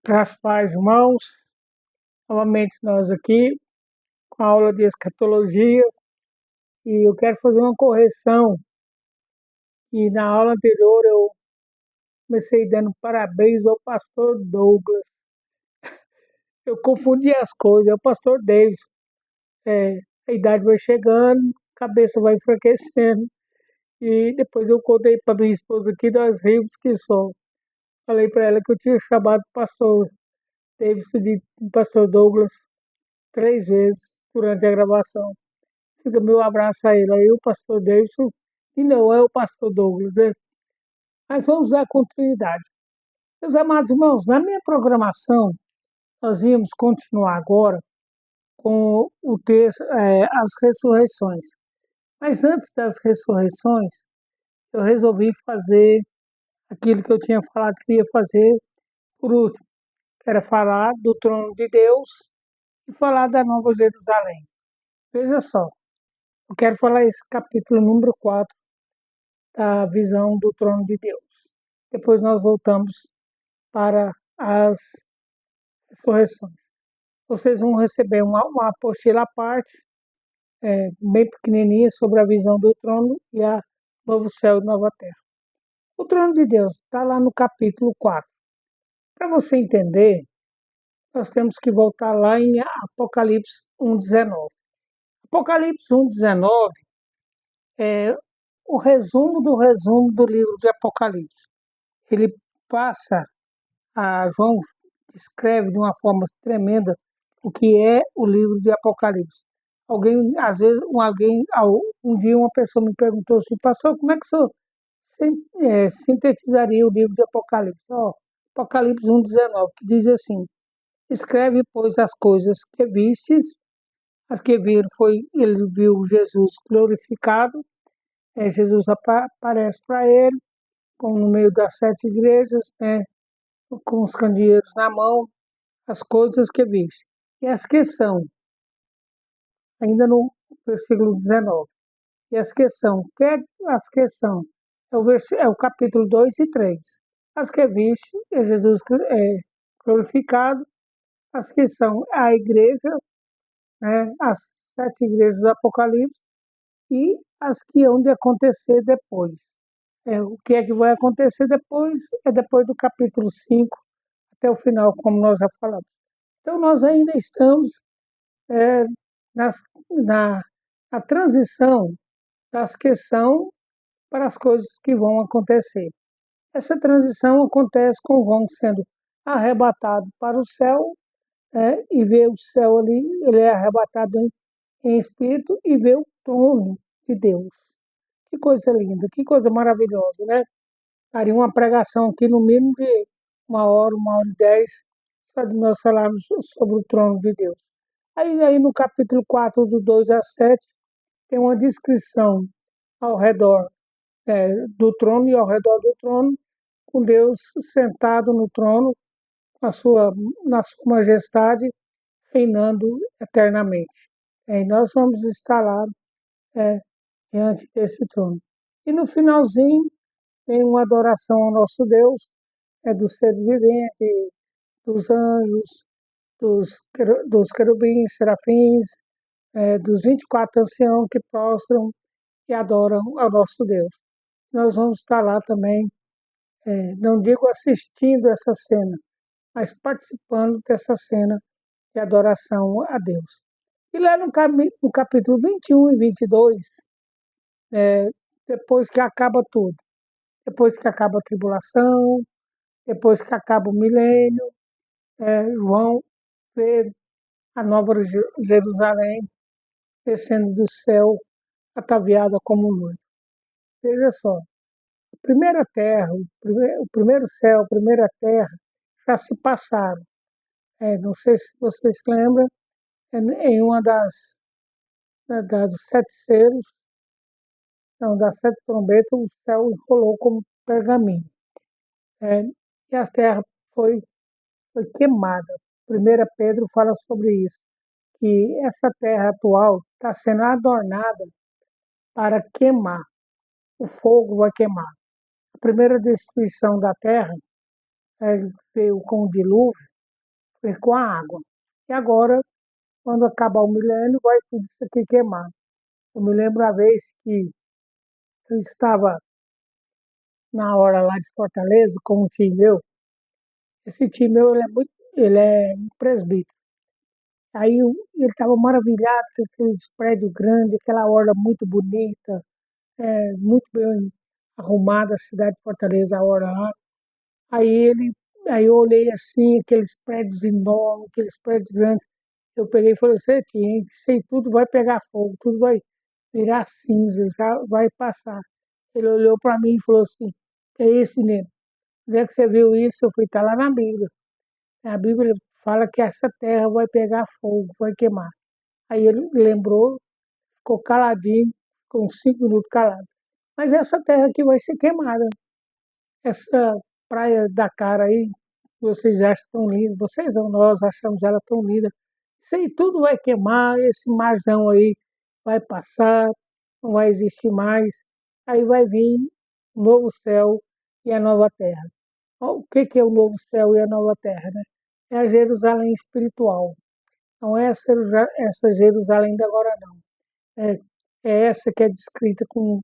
Graças a Deus, irmãos, novamente nós aqui com a aula de escatologia e eu quero fazer uma correção. E na aula anterior eu comecei dando parabéns ao pastor Douglas. Eu confundi as coisas, é o pastor Davis. É, a idade vai chegando, a cabeça vai enfraquecendo. E depois eu contei para minha esposa aqui das rimos que só. Falei para ela que eu tinha chamado o pastor Davis de pastor Douglas 3 vezes durante a gravação. Fica meu abraço a ele. Aí o pastor Davidson, e não é o pastor Douglas, né? Mas vamos dar continuidade. Meus amados irmãos, na minha programação, nós íamos continuar agora com o texto, as ressurreições. Mas antes das ressurreições, eu resolvi fazer aquilo que eu tinha falado que ia fazer por último, que era falar do trono de Deus e falar da Nova Jerusalém. Veja só, eu quero falar esse capítulo número 4 da visão do trono de Deus. Depois nós voltamos para as ressurreições. Vocês vão receber uma apostila à parte, bem pequenininha, sobre a visão do trono e a novo céu e nova terra. O trono de Deus está lá no capítulo 4. Para você entender, nós temos que voltar lá em Apocalipse 1,19. Apocalipse 1,19 é o resumo do livro de Apocalipse. Ele passa João descreve de uma forma tremenda o que é o livro de Apocalipse. Às vezes, um dia uma pessoa me perguntou assim, pastor, como é que o senhor sintetizaria o livro de Apocalipse? Apocalipse 1,19, que diz assim, escreve, pois, as coisas que vistes, as que viram ele viu Jesus glorificado, Jesus aparece para ele, como no meio das 7 igrejas, né, com os candeeiros na mão, as coisas que viste. E as que são, ainda no versículo 19, e as que são, as que são, é o capítulo 2 e 3. As que viste, é Jesus glorificado, as que são a igreja, né, as 7 igrejas do Apocalipse, e as que hão de acontecer depois. O que é que vai acontecer depois? É depois do capítulo 5 até o final, como nós já falamos. Então, nós ainda estamos é, nas, na a transição das que são para as coisas que vão acontecer. Essa transição acontece com vão sendo arrebatado para o céu, e vê o céu ali, ele é arrebatado em espírito e vê o trono de Deus. Que coisa linda, que coisa maravilhosa, né? Daria uma pregação aqui no mínimo de 1 hora e 10, só de nós falarmos sobre o trono de Deus. Aí no capítulo 4, do 2 a 7, tem uma descrição ao redor do trono e ao redor do trono, com Deus sentado no trono, na sua majestade, reinando eternamente. E nós vamos estar lá diante desse trono. E no finalzinho, tem uma adoração ao nosso Deus, dos seres viventes, dos anjos, dos querubins, serafins, dos 24 anciãos que prostram e adoram ao nosso Deus. Nós vamos estar lá também, não digo assistindo essa cena, mas participando dessa cena de adoração a Deus. E lá no capítulo 21 e 22, depois que acaba tudo, depois que acaba a tribulação, depois que acaba o milênio, João vê a nova Jerusalém descendo do céu, ataviada como noiva. Veja só, a primeira terra, o primeiro céu, a primeira terra, já se passaram. Não sei se vocês se lembram, em uma dos 7 selos, não, das 7 trombetas, o céu enrolou como pergaminho. E a terra foi queimada. 1 Pedro fala sobre isso, que essa terra atual está sendo adornada para queimar. O fogo vai queimar. A primeira destruição da terra veio com o dilúvio, com a água. E agora, quando acabar o milênio, vai tudo isso aqui queimar. Eu me lembro uma vez que eu estava na hora lá de Fortaleza com um tio meu. Esse tio meu, ele é um presbítero. Aí ele estava maravilhado com aqueles prédios grandes, aquela orla muito bonita, muito bem arrumada a cidade de Fortaleza, a orla lá. Aí ele, aí eu olhei assim, aqueles prédios enormes, aqueles prédios grandes. Eu peguei e falei, você tinha, isso aí tudo vai pegar fogo, tudo vai virar cinza, já vai passar. Ele olhou para mim e falou assim, que é isso, menino? Onde é que você viu isso? Eu falei, está lá na Bíblia. A Bíblia fala que essa terra vai pegar fogo, vai queimar. Aí ele lembrou, ficou caladinho, ficou uns 5 minutos calado. Mas essa terra aqui vai ser queimada. Essa praia da cara aí, vocês acham tão linda, vocês não, nós achamos ela tão linda. Isso aí tudo vai queimar, esse marzão aí vai passar, não vai existir mais. Aí vai vir o novo céu e a nova terra. O que que é o novo céu e a nova terra, né? É a Jerusalém espiritual. Não é essa Jerusalém de agora, não. É, é essa que é descrita com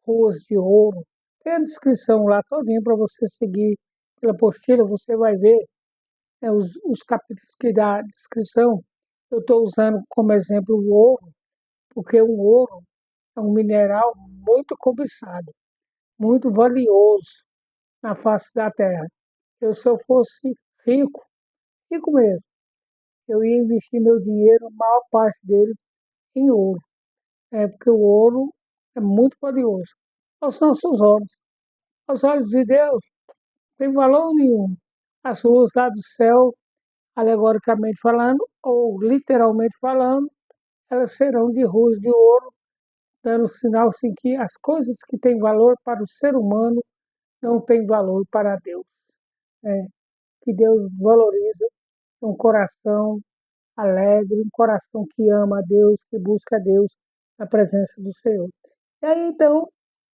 ruas de ouro. Tem a descrição lá todinha para você seguir pela apostila, você vai ver os capítulos que dá a descrição. Eu estou usando como exemplo o ouro, porque o ouro é um mineral muito cobiçado, muito valioso na face da terra. Se eu fosse rico, rico mesmo, eu ia investir meu dinheiro, a maior parte dele, em ouro. Porque o ouro é muito valioso aos nossos olhos. Aos olhos de Deus, não tem valor nenhum. As ruas lá do céu, alegoricamente falando, ou literalmente falando, elas serão de ruas de ouro, dando sinal assim, que as coisas que têm valor para o ser humano não têm valor para Deus. É, que Deus valoriza um coração alegre, um coração que ama a Deus, que busca a Deus na presença do Senhor. E aí, então,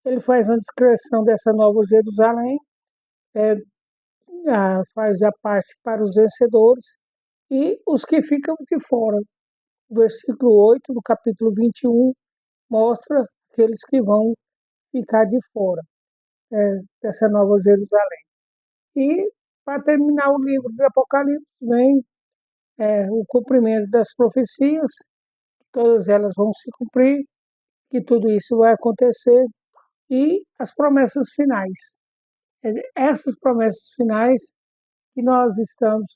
ele faz uma descrição dessa nova Jerusalém, é, faz a parte para os vencedores e os que ficam de fora. O versículo 8 do capítulo 21 mostra aqueles que vão ficar de fora dessa nova Jerusalém. E, para terminar o livro do Apocalipse, vem o cumprimento das profecias, que todas elas vão se cumprir, que tudo isso vai acontecer, e as promessas finais. Essas promessas finais que nós estamos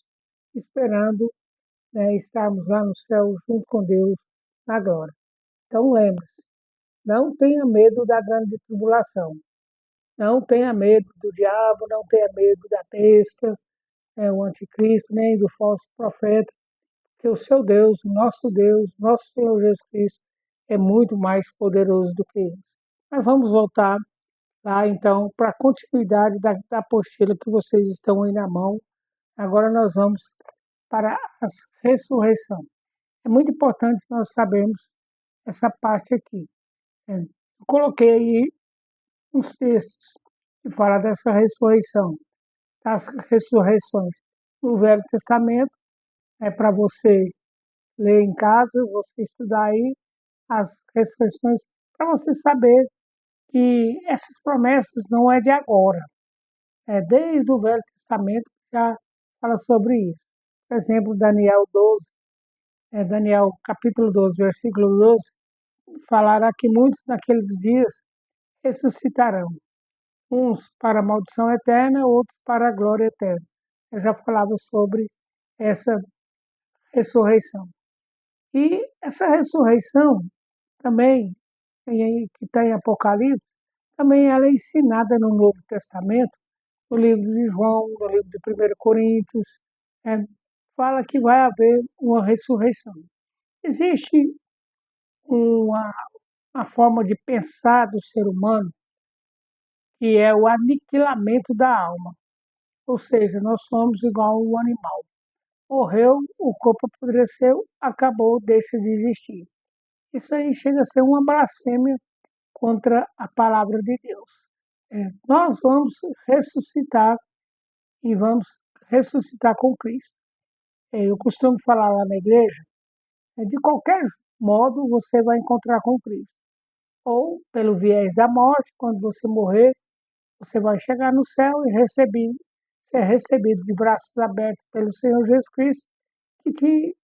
esperando, né, estarmos lá no céu junto com Deus na glória. Então lembre-se, não tenha medo da grande tribulação, não tenha medo do diabo, não tenha medo da besta, o anticristo, nem do falso profeta, porque o seu Deus, nosso Senhor Jesus Cristo, é muito mais poderoso do que eles. Mas vamos voltar lá então para a continuidade da apostila que vocês estão aí na mão. Agora nós vamos para a ressurreição. É muito importante nós sabermos essa parte aqui. Eu coloquei aí uns textos que falam dessa ressurreição, das ressurreições no Velho Testamento, é para você ler em casa, você estudar aí as ressurreições, para você saber que essas promessas não é de agora, é desde o Velho Testamento que já fala sobre isso. Por exemplo, Daniel 12, Daniel capítulo 12, versículo 12, falará que muitos naqueles dias ressuscitarão, uns para a maldição eterna, outros para a glória eterna. Eu já falava sobre essa ressurreição. E essa ressurreição também, que está em Apocalipse, também ela é ensinada no Novo Testamento, no livro de João, no livro de 1 Coríntios, é, fala que vai haver uma ressurreição. Existe uma, uma forma de pensar do ser humano que é o aniquilamento da alma. Ou seja, nós somos igual um animal. Morreu, o corpo apodreceu, acabou, deixa de existir. Isso aí chega a ser uma blasfêmia contra a palavra de Deus. Nós vamos ressuscitar e vamos ressuscitar com Cristo. Eu costumo falar lá na igreja, de qualquer modo você vai encontrar com Cristo. Ou pelo viés da morte, quando você morrer, você vai chegar no céu e ser recebido de braços abertos pelo Senhor Jesus Cristo, que te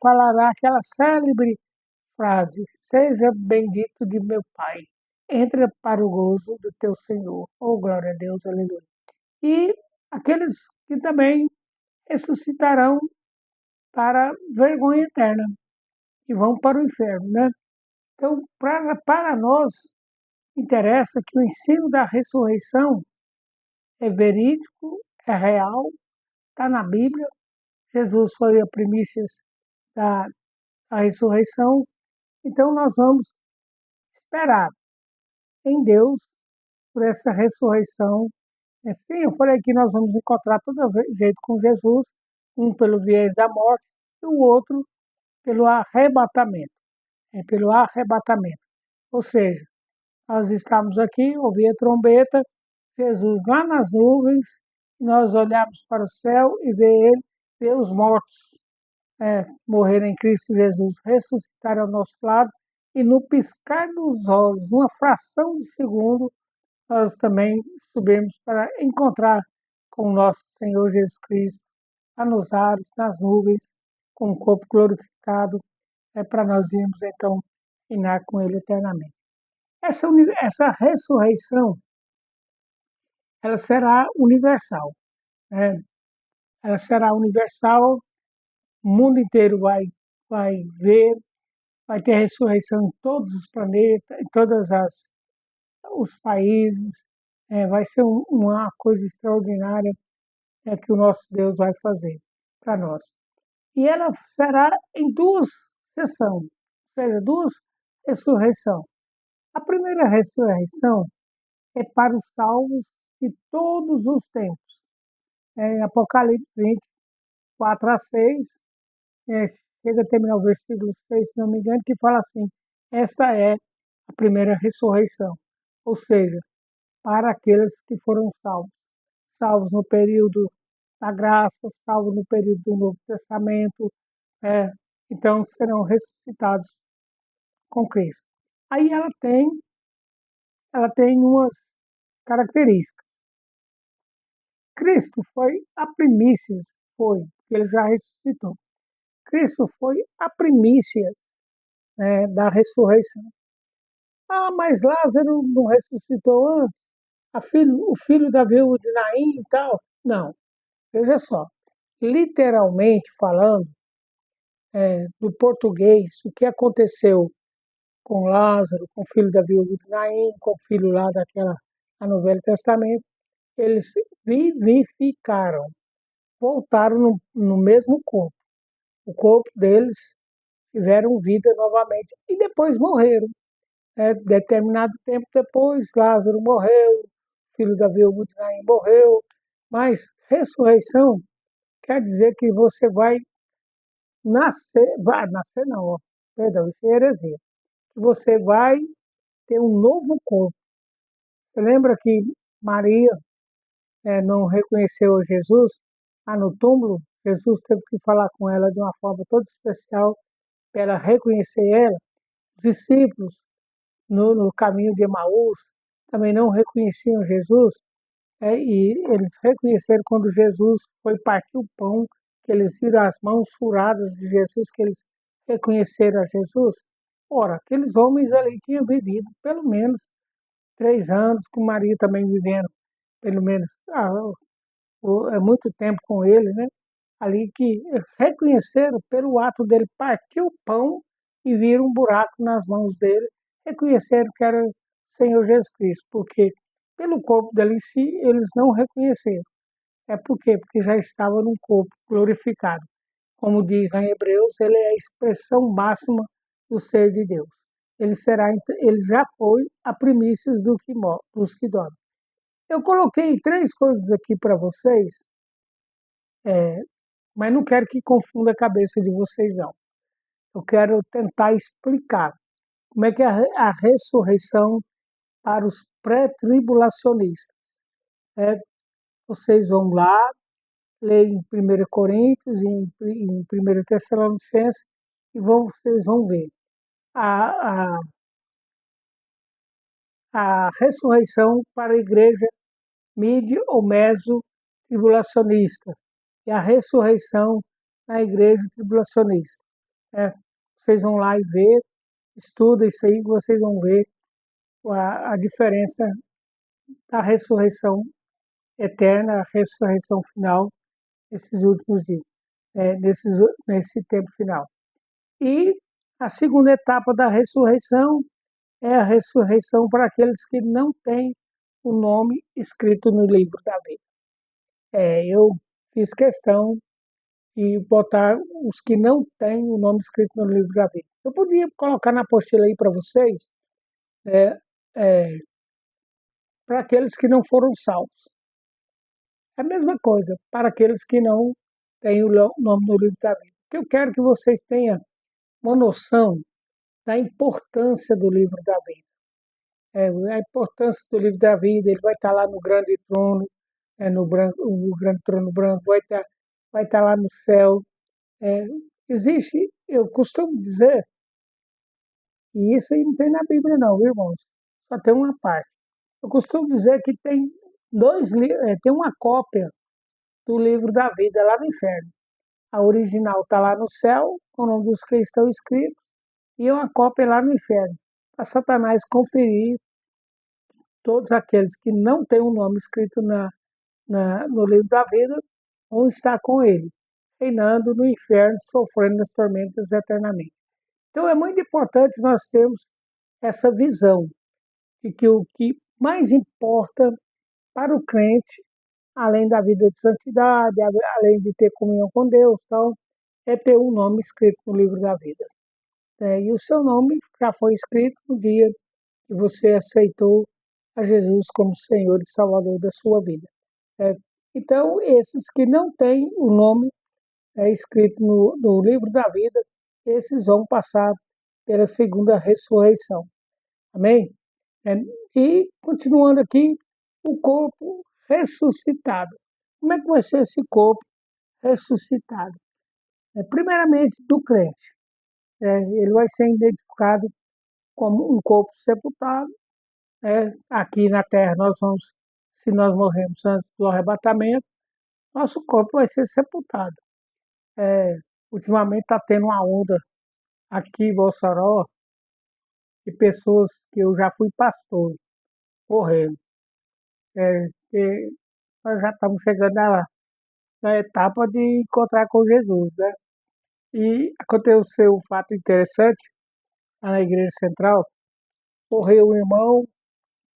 falará aquela célebre frase: seja bendito de meu Pai, entra para o gozo do teu Senhor. Oh, glória a Deus, aleluia. E aqueles que também ressuscitarão para vergonha eterna e vão para o inferno, né? Então, para nós, interessa que o ensino da ressurreição é verídico, é real, está na Bíblia. Jesus foi a primícia da ressurreição. Então, nós vamos esperar em Deus por essa ressurreição. Sim, eu falei que nós vamos encontrar todo jeito com Jesus, um pelo viés da morte e o outro pelo arrebatamento. É pelo arrebatamento. Ou seja, nós estamos aqui, ouvi a trombeta, Jesus lá nas nuvens, nós olhamos para o céu e vê os mortos morrer em Cristo Jesus, ressuscitar ao nosso lado, e no piscar dos olhos, numa fração de segundo, nós também subimos para encontrar com o nosso Senhor Jesus Cristo, lá nos ares, nas nuvens, com o corpo glorificado, para nós irmos então reinar com Ele eternamente. Essa ressurreição, ela será universal, né? Ela será universal, o mundo inteiro vai ver, vai ter ressurreição em todos os planetas, em todos os países. Vai ser uma coisa extraordinária que o nosso Deus vai fazer para nós. E ela será em duas sessões, ou seja, duas ressurreições. A primeira ressurreição é para os salvos de todos os tempos. Em Apocalipse 20, 4 a 6, é, chega a terminar o versículo 6, se não me engano, que fala assim: esta é a primeira ressurreição, ou seja, para aqueles que foram salvos. Salvos no período da graça, salvos no período do Novo Testamento, então serão ressuscitados com Cristo. Aí ela tem umas características. Cristo foi a primícia, ele já ressuscitou. Cristo foi a primícia, da ressurreição. Ah, mas Lázaro não ressuscitou antes? O filho da viúva de Naim e tal? Não, veja só. Literalmente falando, do português, o que aconteceu com Lázaro, com o filho da viúva de Naim, com o filho lá daquela no Velho Testamento, eles vivificaram, voltaram no mesmo corpo. O corpo deles tiveram vida novamente e depois morreram. Determinado tempo depois, Lázaro morreu, filho da viúva de Naim morreu, mas ressurreição quer dizer que você vai nascer não, ó, perdão, isso é heresia, que você vai ter um novo corpo. Você lembra que Maria não reconheceu Jesus lá no túmulo? Jesus teve que falar com ela de uma forma toda especial para ela reconhecer ela. Os discípulos, no caminho de Emaús, também não reconheciam Jesus, e eles reconheceram quando Jesus foi partir o pão, que eles viram as mãos furadas de Jesus, que eles reconheceram a Jesus. Ora, aqueles homens ali tinham vivido pelo menos 3 anos, com Maria também vivendo pelo menos muito tempo com ele, né? Ali que reconheceram pelo ato dele partir o pão e viram um buraco nas mãos dele, reconheceram que era o Senhor Jesus Cristo, porque pelo corpo dele em si eles não reconheceram. Por quê? Porque já estava num corpo glorificado. Como diz lá em Hebreus, ele é a expressão máxima do ser de Deus. Ele já foi a primícia dos que dormem. Eu coloquei 3 coisas aqui para vocês, mas não quero que confunda a cabeça de vocês, não. Eu quero tentar explicar como é que é a ressurreição para os pré-tribulacionistas. Vocês vão lá, ler em 1 Coríntios e em 1 Tessalonicenses e vocês vão ver. A, a, a ressurreição para a igreja mid ou meso tribulacionista e a ressurreição na igreja tribulacionista. Né? Vocês vão lá e ver, estuda isso aí, vocês vão ver a diferença da ressurreição eterna, a ressurreição final, nesses últimos dias, nesse tempo final. E a segunda etapa da ressurreição é a ressurreição para aqueles que não têm o nome escrito no livro da vida. Eu fiz questão de botar os que não têm o nome escrito no livro da vida. Eu podia colocar na apostila aí para vocês, é, é, para aqueles que não foram salvos. É a mesma coisa para aqueles que não têm o nome no livro da vida. Eu quero que vocês tenham uma noção da importância do livro da vida. A importância do livro da vida, ele vai estar lá no grande trono, no branco, o grande trono branco, vai estar lá no céu. É, existe, eu costumo dizer, e isso aí não tem na Bíblia não, viu, irmãos? Só tem uma parte. Eu costumo dizer que tem tem uma cópia do livro da vida lá no inferno. A original está lá no céu, com o nome dos que estão escritos, e uma cópia lá no inferno, para Satanás conferir todos aqueles que não têm o nome escrito no livro da vida, vão estar com ele, reinando no inferno, sofrendo as tormentas eternamente. Então é muito importante nós termos essa visão de que o que mais importa para o crente, além da vida de santidade, além de ter comunhão com Deus, tal, é ter um nome escrito no livro da vida. E o seu nome já foi escrito no dia que você aceitou a Jesus como Senhor e Salvador da sua vida. Então, esses que não têm o nome escrito no livro da vida, esses vão passar pela segunda ressurreição. Amém? É, e, continuando aqui, o corpo ressuscitado. Como é que vai ser esse corpo ressuscitado? Primeiramente, do crente. Ele vai ser identificado como um corpo sepultado. Aqui na terra, se nós morrermos antes do arrebatamento, nosso corpo vai ser sepultado. Ultimamente está tendo uma onda aqui em Mossoró de pessoas que eu já fui pastor, morrendo. E nós já estamos chegando na etapa de encontrar com Jesus, né? E aconteceu um fato interessante lá na Igreja Central. Morreu um irmão,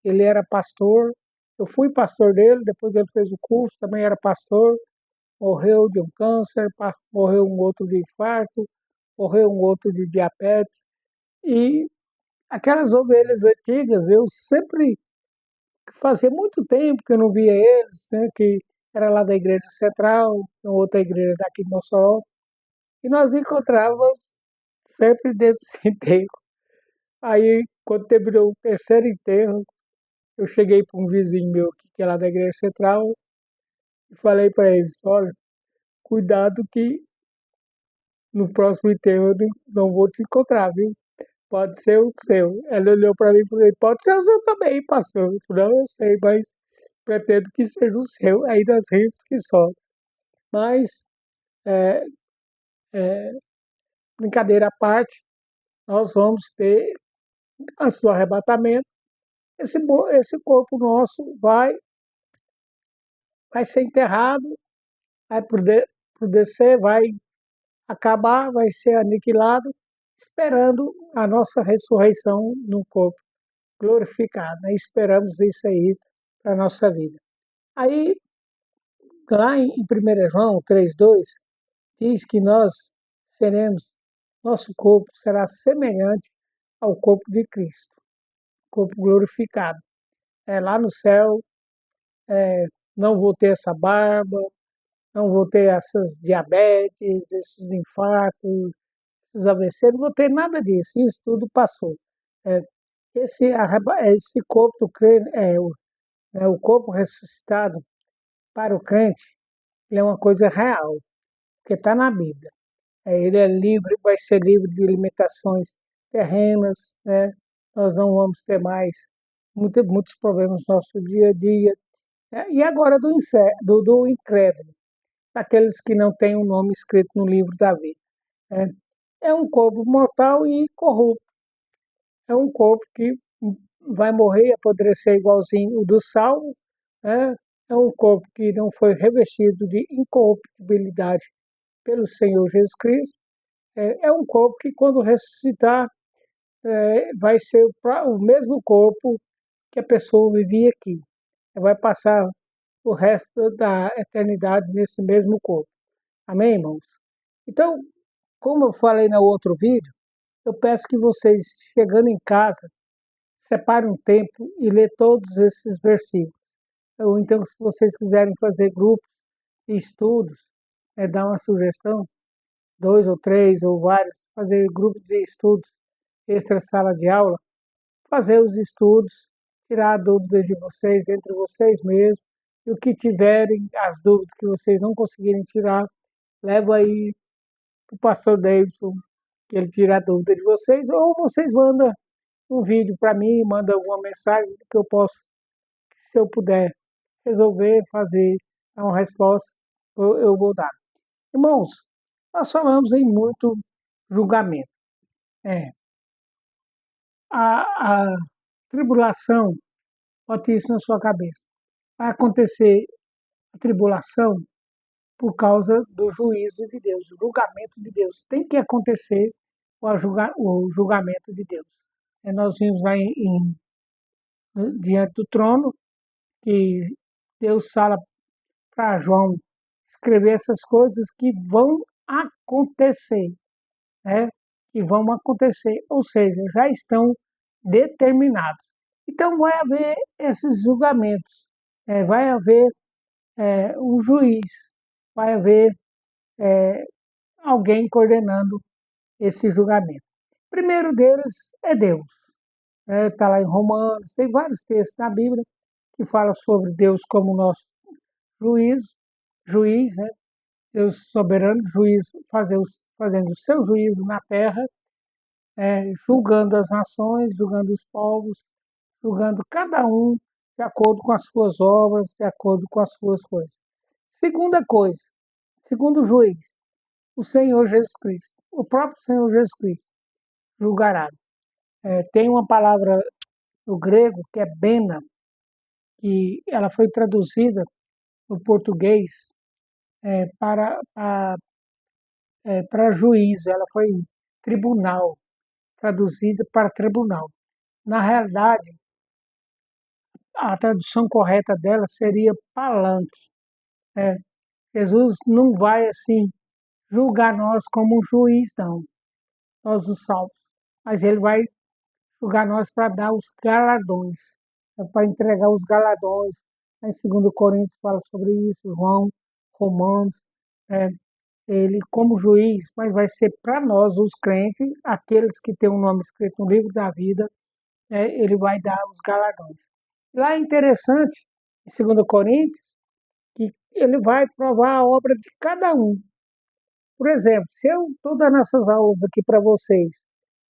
ele era pastor, eu fui pastor dele, depois ele fez o curso, também era pastor, morreu de um câncer, morreu um outro de infarto, morreu um outro de diabetes. E aquelas ovelhas antigas, eu sempre, fazia muito tempo que eu não via eles, né, que era lá da Igreja Central, outra igreja daqui de Mossoró, e nós encontrávamos sempre desse enterro. Aí, quando terminou o terceiro enterro, eu cheguei para um vizinho meu que é lá da Igreja Central e falei para eles, olha, cuidado que no próximo enterro eu não vou te encontrar, viu? Pode ser o seu. Ela olhou para mim e falou, pode ser o seu também, pastor. Eu falei, não, eu sei, mas pretendo que seja o seu, aí nós rimos que só. Mas, é, é, brincadeira à parte, nós vamos ter, antes do arrebatamento, esse corpo nosso vai ser enterrado, vai por descer, vai acabar, vai ser aniquilado, esperando a nossa ressurreição no corpo glorificado. Né? Esperamos isso aí para a nossa vida. Aí, lá em 1 João 3,2, diz que nosso corpo será semelhante ao corpo de Cristo, corpo glorificado. Lá no céu, não vou ter essa barba, não vou ter essas diabetes, esses infartos, esses AVC, não vou ter nada disso, isso tudo passou. É, esse corpo do crente, o corpo ressuscitado para o crente, ele é uma coisa real, porque está na Bíblia. Ele é livre, vai ser livre de limitações terrenas, né? Nós não vamos ter mais muitos problemas no nosso dia a dia. Né? E agora do inferno, do incrédulo, daqueles que não têm o nome escrito no livro da vida. Né? É um corpo mortal e corrupto. É um corpo que vai morrer, apodrecer igualzinho o do Saulo. Né? É um corpo que não foi revestido de incorruptibilidade pelo Senhor Jesus Cristo. É um corpo que, quando ressuscitar, vai ser o mesmo corpo que a pessoa vivia aqui. Vai passar o resto da eternidade nesse mesmo corpo. Amém, irmãos? Então, como eu falei no outro vídeo, eu peço que vocês, chegando em casa, separem um tempo e lê todos esses versículos. Ou então, se vocês quiserem fazer grupos de estudos, dar uma sugestão, 2 ou 3 ou vários, fazer grupos de estudos extra sala de aula, fazer os estudos, tirar dúvidas de vocês entre vocês mesmos, e o que tiverem, as dúvidas que vocês não conseguirem tirar, leva aí para o pastor Davidson, que ele tira a dúvida de vocês, ou vocês mandam um vídeo para mim, mandam alguma mensagem que eu posso, se eu puder resolver, fazer uma resposta, eu vou dar. Irmãos, nós falamos em muito julgamento. É, a tribulação, bote isso na sua cabeça. Vai acontecer a tribulação por causa do juízo de Deus, do julgamento de Deus. Tem que acontecer o julgamento de Deus. Nós vimos lá diante do trono que Deus fala para João escrever essas coisas que vão acontecer, né? Que vão acontecer, ou seja, já estão determinados. Então vai haver esses julgamentos, vai haver um juiz, vai haver alguém coordenando esse julgamento. O primeiro deles é Deus. Está lá em Romanos, tem vários textos na Bíblia que falam sobre Deus como nosso juiz, né? Deus soberano, juiz, fazendo o seu juízo na terra, julgando as nações, julgando os povos, julgando cada um de acordo com as suas obras, de acordo com as suas coisas. Segunda coisa, segundo juiz, o Senhor Jesus Cristo, o próprio Senhor Jesus Cristo julgará. Tem uma palavra no grego que é bena, que ela foi traduzida no português para juízo, ela foi tribunal, traduzida para tribunal. Na realidade, a tradução correta dela seria palanque. Né? Jesus não vai assim julgar nós como um juiz, não, nós os salvos, mas ele vai julgar nós para dar os galardões, para entregar os galardões. Em 2 Coríntios fala sobre isso, João, Romanos, né? Ele como juiz, mas vai ser para nós, os crentes, aqueles que têm o nome escrito no livro da vida, né? Ele vai dar os galardões. Lá é interessante, em 2 Coríntios, que ele vai provar a obra de cada um. Por exemplo, se eu estou dando essas aulas aqui para vocês,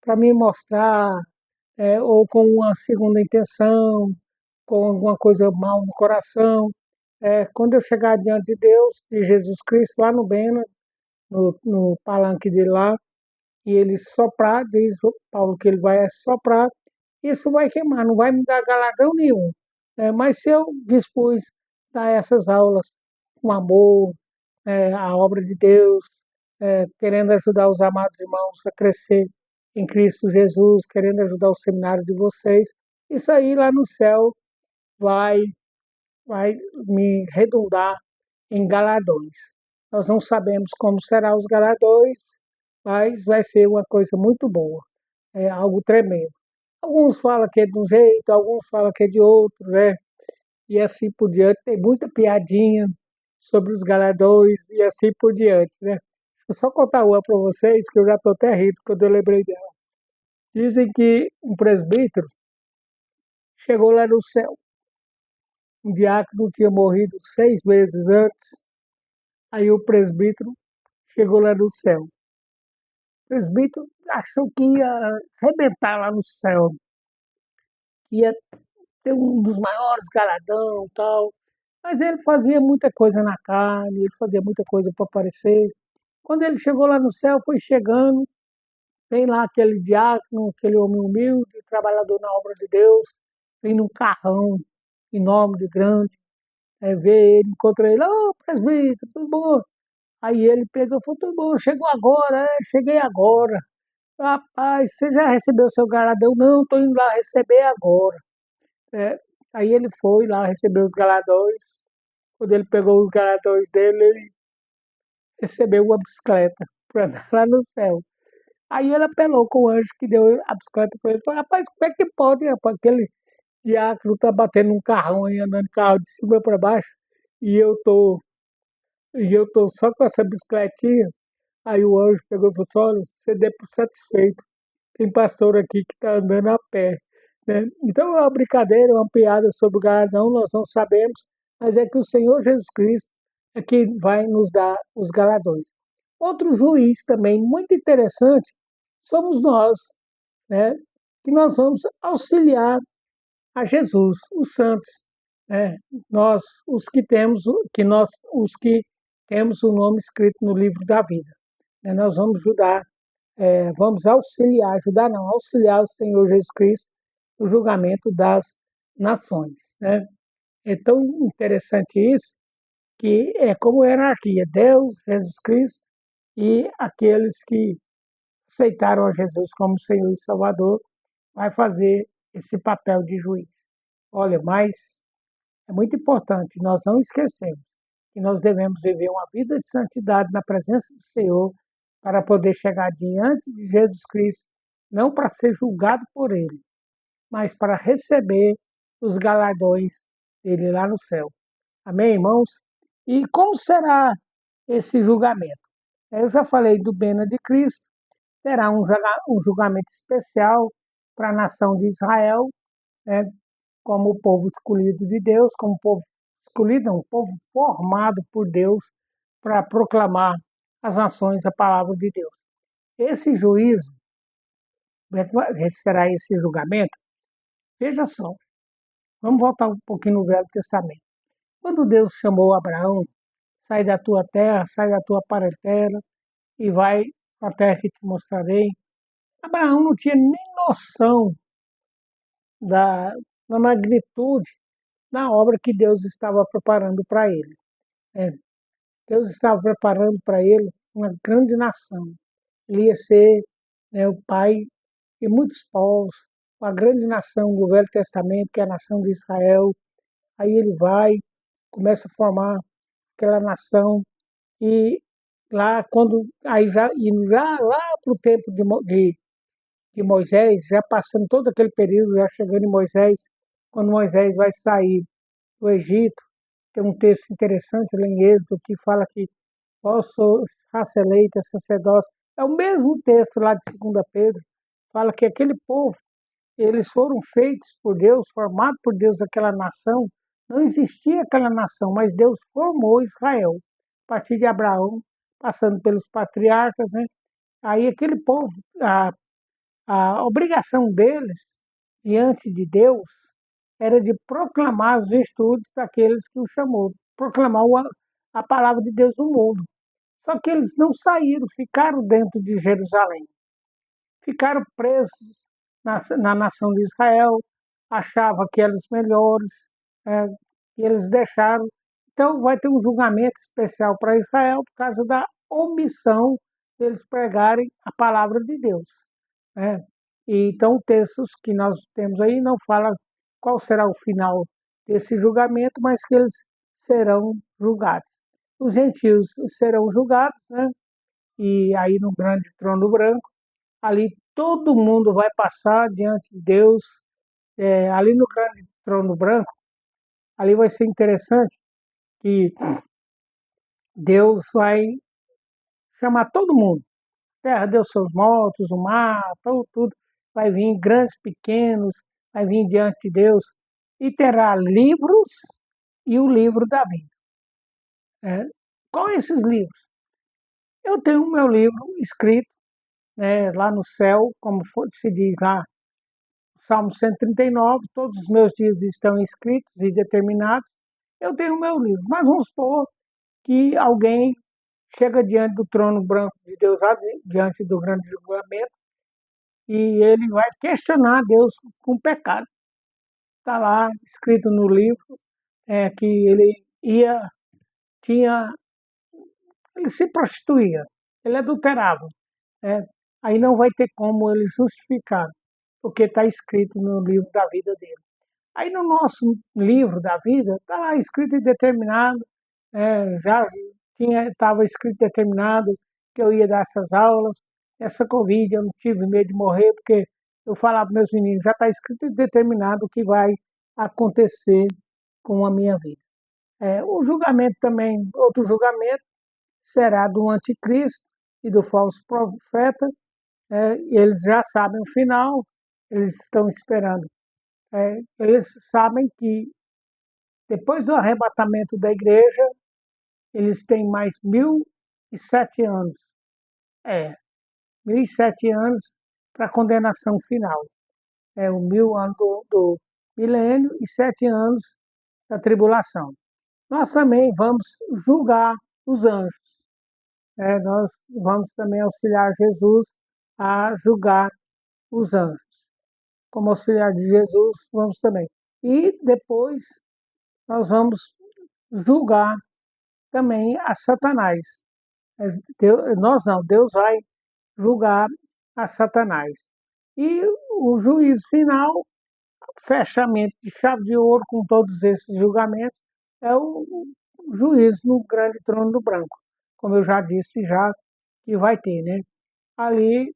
para me mostrar, ou com uma segunda intenção, com alguma coisa mal no coração, quando eu chegar diante de Deus, de Jesus Cristo, lá no Bena, no palanque dele lá, e ele soprar, diz o Paulo que ele vai soprar, isso vai queimar, não vai me dar galardão nenhum. Mas se eu dispus dar essas aulas com amor, a obra de Deus, querendo ajudar os amados irmãos a crescer em Cristo Jesus, querendo ajudar o seminário de vocês, isso aí lá no céu vai, vai me redundar em galardões. Nós não sabemos como serão os galardões, mas vai ser uma coisa muito boa, algo tremendo. Alguns falam que é de um jeito, alguns falam que é de outro, né? E assim por diante. Tem muita piadinha sobre os galardões e assim por diante, né? Vou só contar uma para vocês, que eu já estou até rindo quando eu lembrei dela. Dizem que um presbítero chegou lá no céu. Um diácono tinha morrido 6 meses antes Aí o presbítero chegou lá no céu. O presbítero achou que ia arrebentar lá no céu, que ia ter um dos maiores galadão e tal. Mas ele fazia muita coisa na carne, ele fazia muita coisa para aparecer. Quando ele chegou lá no céu, foi chegando, tem lá aquele diácono, aquele homem humilde, trabalhador na obra de Deus, vem num carrão enorme, de grande, vê ele, encontra ele, ô presbítero, tudo bom? Aí ele pegou e falou, tudo bom, chegou agora, cheguei agora. Rapaz, você já recebeu seu galardão? Não, estou indo lá receber agora. É, aí ele foi lá receber os galardões. Quando ele pegou os galardões dele, ele recebeu uma bicicleta para andar lá no céu. Aí ele apelou com o anjo que deu a bicicleta para ele. Falou, rapaz, como é que pode, rapaz? Aquele diácono tá batendo um carrão aí, andando de carro de cima para baixo, e eu tô só com essa bicicletinha. Aí o anjo pegou e falou assim, olha, você dê por satisfeito. Tem pastor aqui que está andando a pé. Né? Então é uma brincadeira, uma piada sobre o galardão, nós não sabemos, mas é que o Senhor Jesus Cristo é que vai nos dar os galardões. Outro juiz também muito interessante somos nós, né? Que nós vamos auxiliar a Jesus, os santos, né? Nós, os que temos o nome escrito no livro da vida, né? Nós vamos ajudar, vamos auxiliar, ajudar não, auxiliar o Senhor Jesus Cristo no julgamento das nações, né? É tão interessante isso que é como hierarquia, Deus, Jesus Cristo e aqueles que aceitaram a Jesus como Senhor e Salvador vai fazer esse papel de juiz. Olha, mas é muito importante, nós não esquecemos que nós devemos viver uma vida de santidade na presença do Senhor para poder chegar diante de Jesus Cristo, não para ser julgado por Ele, mas para receber os galardões dele lá no céu. Amém, irmãos? E como será esse julgamento? Eu já falei do Bena de Cristo, terá um julgamento especial para a nação de Israel, né, como o povo escolhido de Deus, como o povo escolhido, não, um povo formado por Deus para proclamar às nações a palavra de Deus. Esse juízo, será esse julgamento? Veja só, vamos voltar um pouquinho no Velho Testamento. Quando Deus chamou Abraão, sai da tua terra, sai da tua parentela e vai para a terra que te mostrarei. Abraão não tinha nem noção da, da magnitude da obra que Deus estava preparando para ele. É, Deus estava preparando para ele uma grande nação. Ele ia ser, né, o pai de muitos povos, uma grande nação do Velho Testamento, que é a nação de Israel. Aí ele vai, começa a formar aquela nação e lá quando aí já indo lá para o tempo de Moisés, já passando todo aquele período, já chegando em Moisés, quando Moisés vai sair do Egito, tem um texto interessante lá em Êxodo que fala que vós sois raça eleita, sacerdócio. É o mesmo texto lá de 2 Pedro, fala que aquele povo, eles foram feitos por Deus, formados por Deus aquela nação, não existia aquela nação, mas Deus formou Israel, a partir de Abraão, passando pelos patriarcas, né? Aí aquele povo, a obrigação deles diante de Deus era de proclamar as virtudes daqueles que o chamou, proclamar a palavra de Deus no mundo. Só que eles não saíram, ficaram dentro de Jerusalém, ficaram presos na nação de Israel, achavam que eram os melhores, é, e eles deixaram. Então vai ter um julgamento especial para Israel por causa da omissão deles pregarem a palavra de Deus. Né? E, então, textos que nós temos aí não fala qual será o final desse julgamento, mas que eles serão julgados. Os gentios serão julgados, né? E aí no grande trono branco, ali todo mundo vai passar diante de Deus, ali no grande trono branco, ali vai ser interessante que Deus vai chamar todo mundo. A terra deu seus mortos, o mar, tudo vai vir, grandes, pequenos, vai vir diante de Deus e terá livros e o livro da vida. Né? Qual esses livros? Eu tenho o meu livro escrito, né, lá no céu, como se diz lá, Salmo 139, todos os meus dias estão escritos e determinados. Eu tenho o meu livro, mas vamos supor que alguém chega diante do trono branco de Deus, diante do grande julgamento, e ele vai questionar Deus com pecado. Está lá escrito no livro que ele ia, tinha, ele se prostituía, ele adulterava. Né? Aí não vai ter como ele justificar, porque está escrito no livro da vida dele. Aí no nosso livro da vida, está lá escrito e determinado, já estava escrito e determinado que eu ia dar essas aulas. Essa Covid eu não tive medo de morrer, porque eu falava para meus meninos, já está escrito e determinado o que vai acontecer com a minha vida. O julgamento também, outro julgamento, será do anticristo e do falso profeta. Eles já sabem o final, eles estão esperando. Eles sabem que depois do arrebatamento da igreja, eles têm mais 1.007 anos. 1.007 anos para a condenação final. O 1.000 anos do milênio e 7 anos da tribulação. Nós também vamos julgar os anjos. Nós vamos também auxiliar Jesus a julgar os anjos. Como auxiliar de Jesus, vamos também. E depois nós vamos julgar também a Satanás. Nós não, Deus vai julgar a Satanás. E o juízo final, fechamento de chave de ouro com todos esses julgamentos, é o juízo no grande trono do branco, como eu já disse, já que vai ter, né? Ali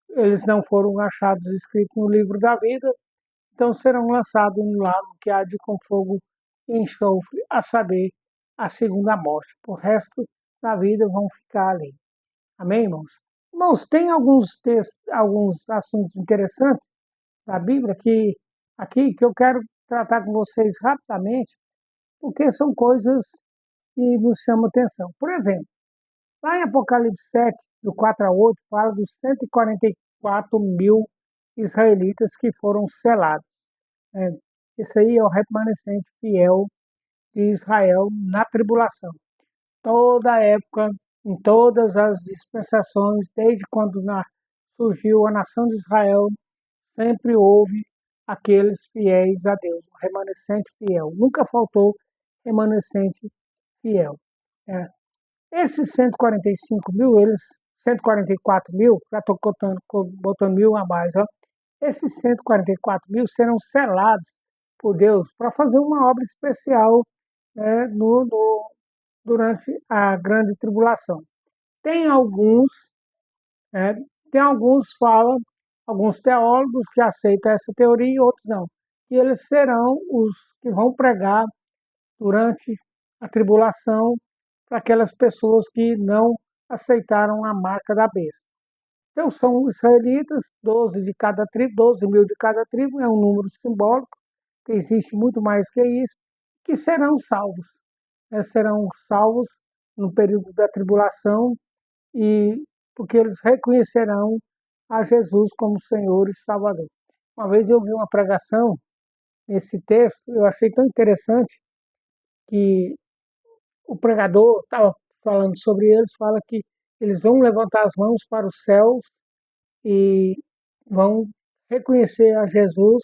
eles não foram achados escritos no livro da vida, então serão lançados no lago que há de com fogo e enxofre, a saber, a segunda morte. O resto da vida vão ficar ali. Amém, irmãos? Irmãos, tem alguns textos, alguns assuntos interessantes da Bíblia aqui que eu quero tratar com vocês rapidamente, porque são coisas que nos chamam atenção. Por exemplo, lá em Apocalipse 7, do 4 a 8, fala dos 144 mil israelitas que foram selados. Esse aí é o remanescente fiel de Israel na tribulação. Toda a época, em todas as dispensações, desde quando surgiu a nação de Israel, sempre houve aqueles fiéis a Deus, o remanescente fiel. Nunca faltou remanescente fiel. Esses 145 mil, 144 mil, já estou botando mil a mais, ó. Esses 144 mil serão selados por Deus para fazer uma obra especial, né, durante a grande tribulação. Tem alguns, né, falam, alguns teólogos que aceitam essa teoria e outros não, que eles serão os que vão pregar durante a tribulação para aquelas pessoas que não aceitaram a marca da besta. Então são israelitas, 12 de cada tribo, 12 mil de cada tribo, é um número simbólico, que existe muito mais que isso, que serão salvos. Serão salvos no período da tribulação, e porque eles reconhecerão a Jesus como Senhor e Salvador. Uma vez eu vi uma pregação nesse texto, eu achei tão interessante que o pregador estava falando sobre eles, fala que eles vão levantar as mãos para os céus e vão reconhecer a Jesus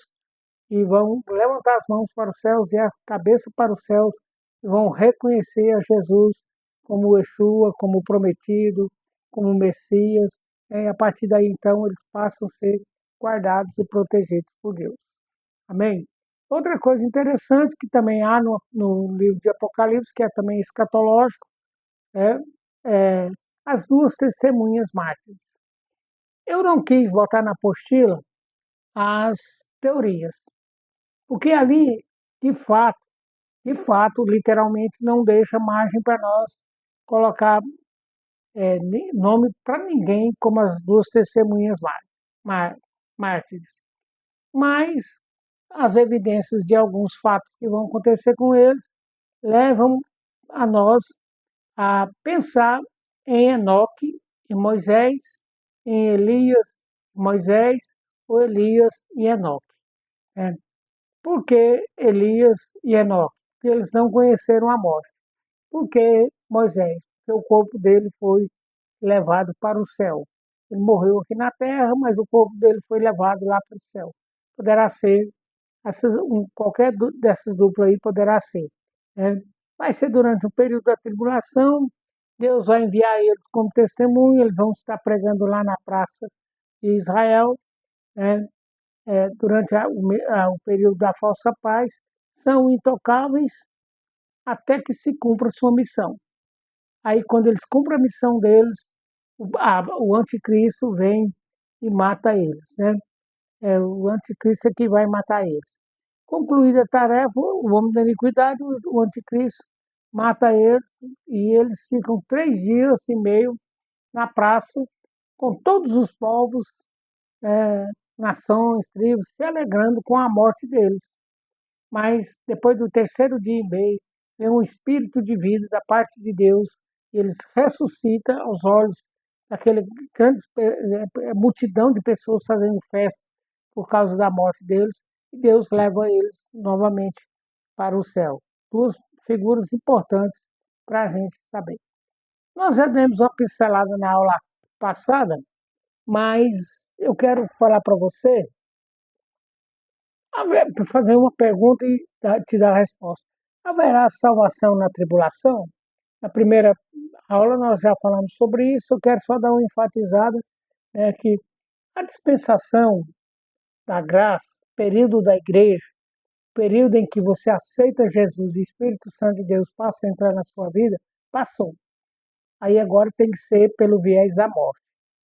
e vão levantar as mãos para os céus e a cabeça para os céus e vão reconhecer a Jesus como Yeshua, como prometido, como Messias. E a partir daí, então, eles passam a ser guardados e protegidos por Deus. Amém? Outra coisa interessante que também há no livro de Apocalipse, que é também escatológico, é, é as duas testemunhas mártires. Eu não quis botar na apostila as teorias, porque ali, de fato, literalmente não deixa margem para nós colocar nome para ninguém como as duas testemunhas mártires. Mas as evidências de alguns fatos que vão acontecer com eles levam a nós a pensar em Enoque e Moisés, em Elias, Moisés, ou Elias e Enoque. Né? Por que Elias e Enoque? Porque eles não conheceram a morte. Por que Moisés? Porque o corpo dele foi levado para o céu. Ele morreu aqui na terra, mas o corpo dele foi levado lá para o céu. Poderá ser, qualquer dessas duplas aí poderá ser. Né? Vai ser durante o período da tribulação, Deus vai enviar eles como testemunho, eles vão estar pregando lá na praça de Israel, né? Durante o período da falsa paz, são intocáveis até que se cumpra a sua missão. Aí, quando eles cumprem a missão deles, o anticristo vem e mata eles. Né? O anticristo é que vai matar eles. Concluída a tarefa, o homem da iniquidade, o anticristo, mata eles e eles ficam 3 dias e meio na praça com todos os povos, nações, tribos, se alegrando com a morte deles. Mas depois do terceiro dia e meio, vem um espírito de vida da parte de Deus e eles ressuscitam aos olhos daquela grande multidão de pessoas fazendo festa por causa da morte deles, e Deus leva eles novamente para o céu. Duas figuras importantes para a gente saber. Nós já demos uma pincelada na aula passada, mas eu quero falar para você, fazer uma pergunta e te dar a resposta. Haverá salvação na tribulação? Na primeira aula nós já falamos sobre isso, eu quero só dar uma enfatizada, que a dispensação da graça, período da igreja, período em que você aceita Jesus e o Espírito Santo de Deus passa a entrar na sua vida, passou. Aí agora tem que ser pelo viés da morte.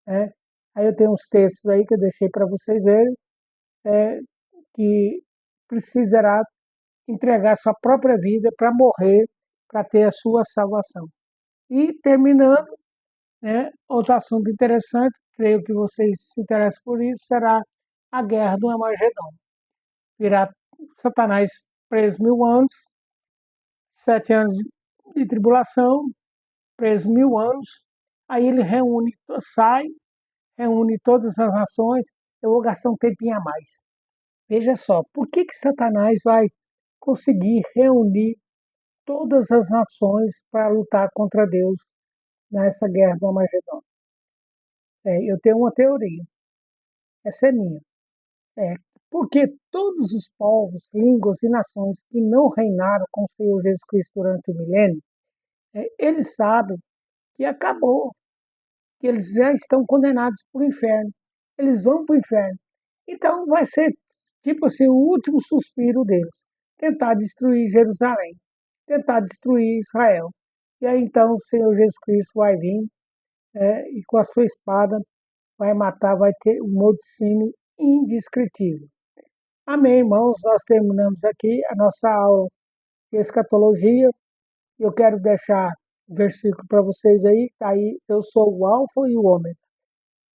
Né? Aí eu tenho uns textos aí que eu deixei para vocês verem, que precisará entregar sua própria vida para morrer, para ter a sua salvação. E terminando, outro assunto interessante, creio que vocês se interessam por isso, será a guerra do Armagedon. Virá Satanás preso 1000 anos, 7 anos de tribulação, preso 1000 anos, aí ele reúne todas as nações. Eu vou gastar um tempinho a mais. Veja só, por que Satanás vai conseguir reunir todas as nações para lutar contra Deus nessa guerra do Armagedon? Eu tenho uma teoria, essa é minha. É, porque todos os povos, línguas e nações que não reinaram com o Senhor Jesus Cristo durante o milênio, eles sabem que acabou, que eles já estão condenados para o inferno. Eles vão para o inferno. Então vai ser tipo assim, o último suspiro deles. Tentar destruir Jerusalém, tentar destruir Israel. E aí então o Senhor Jesus Cristo vai vir, e com a sua espada vai matar, vai ter um morticínio indescritível. Amém, irmãos. Nós terminamos aqui a nossa aula de escatologia. Eu quero deixar um versículo para vocês aí. Está aí: eu sou o Alfa e o Ômega,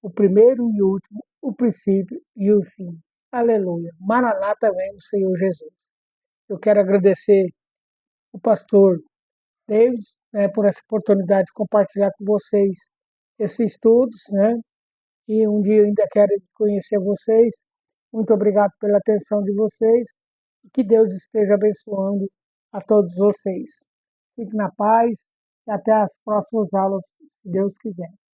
o primeiro e o último, o princípio e o fim. Aleluia. Maranata vem o Senhor Jesus. Eu quero agradecer o pastor David, por essa oportunidade de compartilhar com vocês esses estudos, né? E um dia eu ainda quero conhecer vocês. Muito obrigado pela atenção de vocês. Que Deus esteja abençoando a todos vocês. Fique na paz e até as próximas aulas, se Deus quiser.